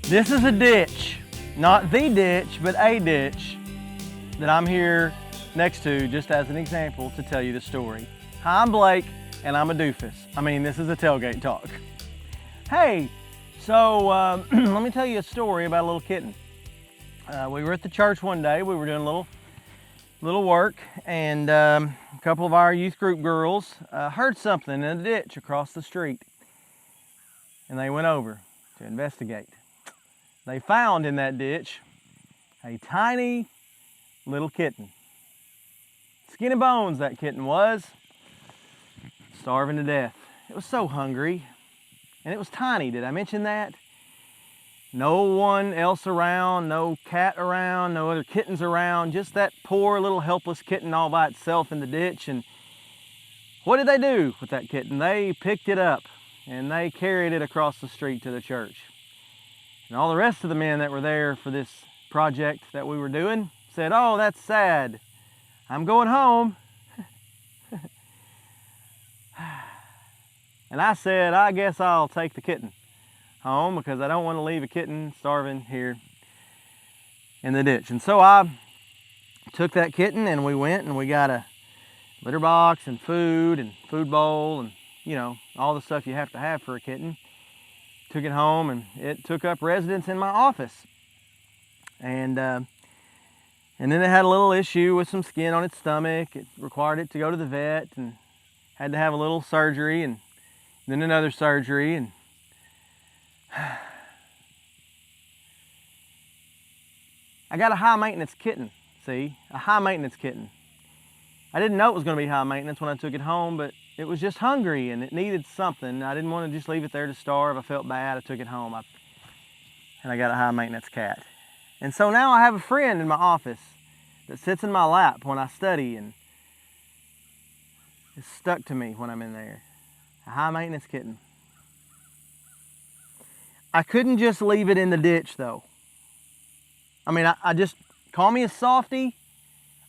This is a ditch, not the ditch, but a ditch that I'm here next to just as an example to tell you the story. Hi, I'm Blake, and I'm a doofus. I mean, this is a tailgate talk. Hey, so let me tell you a story about a little kitten. We were at the church one day. We were doing a little work, and a couple of our youth group girls heard something in a ditch across the street, and they went over to investigate. They found in that ditch a tiny little kitten. Skin and bones, that kitten was, starving to death. It was so hungry, and it was tiny. Did I mention that? No one else around, no cat around, no other kittens around, just that poor little helpless kitten all by itself in the ditch. And what did they do with that kitten? They picked it up and they carried it across the street to the church. And all the rest of the men that were there for this project that we were doing said, "Oh, that's sad. I'm going home." And I said, "I guess I'll take the kitten home because I don't want to leave a kitten starving here in the ditch." And so I took that kitten and we went and we got a litter box and food bowl and, you know, all the stuff you have to have for a kitten. Took it home and it took up residence in my office. And then it had a little issue with some skin on its stomach. It required it to go to the vet and had to have a little surgery and then another surgery. And I got a high maintenance kitten, see? A high maintenance kitten. I didn't know it was going to be high maintenance when I took it home, but it was just hungry and it needed something. I didn't want to just leave it there to starve. I felt bad. I took it home and I got a high maintenance cat. And so now I have a friend in my office that sits in my lap when I study and is stuck to me when I'm in there. A high maintenance kitten. I couldn't just leave it in the ditch though. I mean, I just, call me a softy.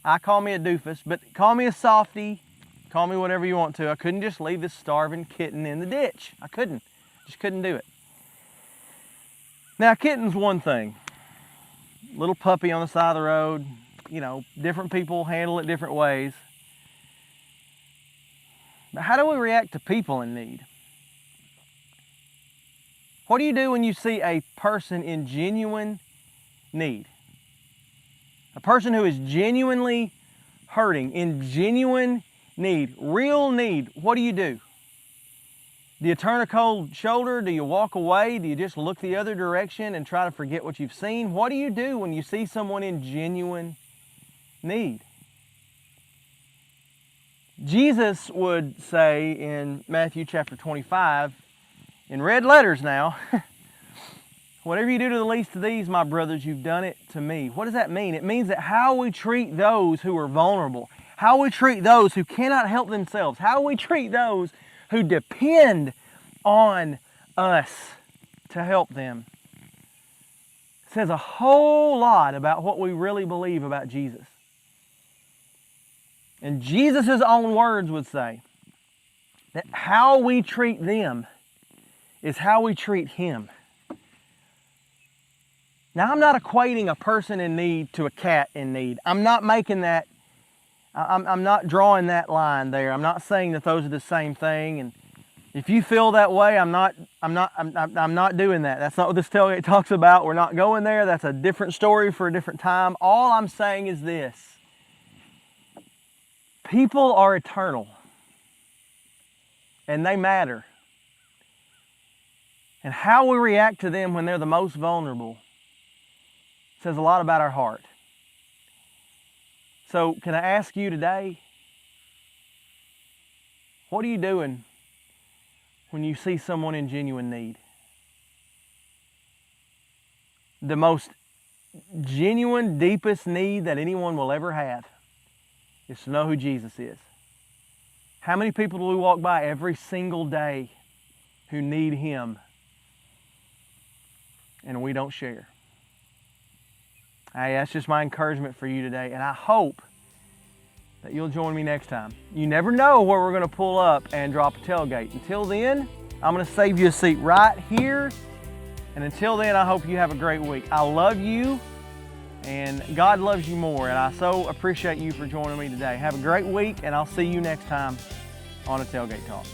I call me a doofus, but call me a softy. Call me whatever you want to. I couldn't just leave this starving kitten in the ditch. I couldn't. Just couldn't do it. Now, kitten's one thing. Little puppy on the side of the road. You know, different people handle it different ways. But how do we react to people in need? What do you do when you see a person in genuine need? A person who is genuinely hurting, in genuine need, real need. What do? Do you turn a cold shoulder? Do you walk away? Do you just look the other direction and try to forget what you've seen? What do you do when you see someone in genuine need? Jesus would say in Matthew chapter 25, in red letters now, "Whatever you do to the least of these, my brothers, you've done it to me." What does that mean? It means that how we treat those who are vulnerable, how we treat those who cannot help themselves, how we treat those who depend on us to help them, says a whole lot about what we really believe about Jesus. And Jesus' own words would say that how we treat them is how we treat Him. Now, I'm not equating a person in need to a cat in need. I'm not making that, I'm not drawing that line there. I'm not saying that those are the same thing. And if you feel that way, I'm not doing that. That's not what this tailgate talks about. We're not going there. That's a different story for a different time. All I'm saying is this: people are eternal, and they matter. And how we react to them when they're the most vulnerable says a lot about our heart. So can I ask you today, what are you doing when you see someone in genuine need? The most genuine, deepest need that anyone will ever have is to know who Jesus is. How many people do we walk by every single day who need Him and we don't share? Hey, that's just my encouragement for you today, and I hope that you'll join me next time. You never know where we're going to pull up and drop a tailgate. Until then, I'm going to save you a seat right here And until then, I hope you have a great week. I love you, and God loves you more, and I so appreciate you for joining me today. Have a great week, and I'll see you next time on A Tailgate Talk.